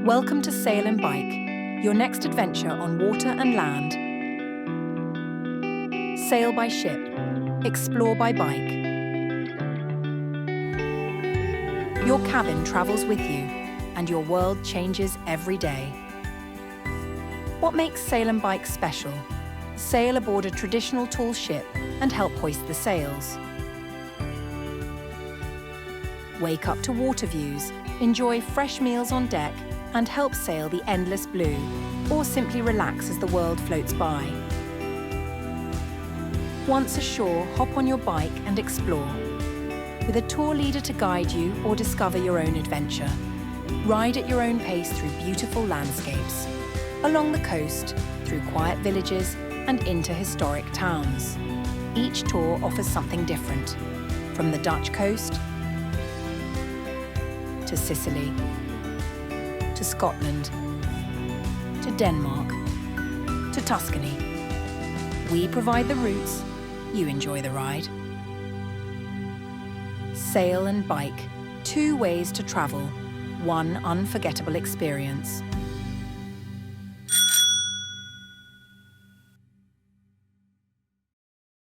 Welcome to Sail and Bike, your next adventure on water and land. Sail by ship, explore by bike. Your cabin travels with you, and your world changes every day. What makes Sail and Bike special? Sail aboard a traditional tall ship and help hoist the sails. Wake up to water views, enjoy fresh meals on deck, and help sail the endless blue, or simply relax as the world floats by. Once ashore, hop on your bike and explore. With a tour leader to guide you or discover your own adventure. Ride at your own pace through beautiful landscapes, along the coast, through quiet villages, and into historic towns. Each tour offers something different, from the Dutch coast to Sicily, to Scotland, to Denmark, to Tuscany. We provide the routes, you enjoy the ride. Sail and Bike, two ways to travel, one unforgettable experience.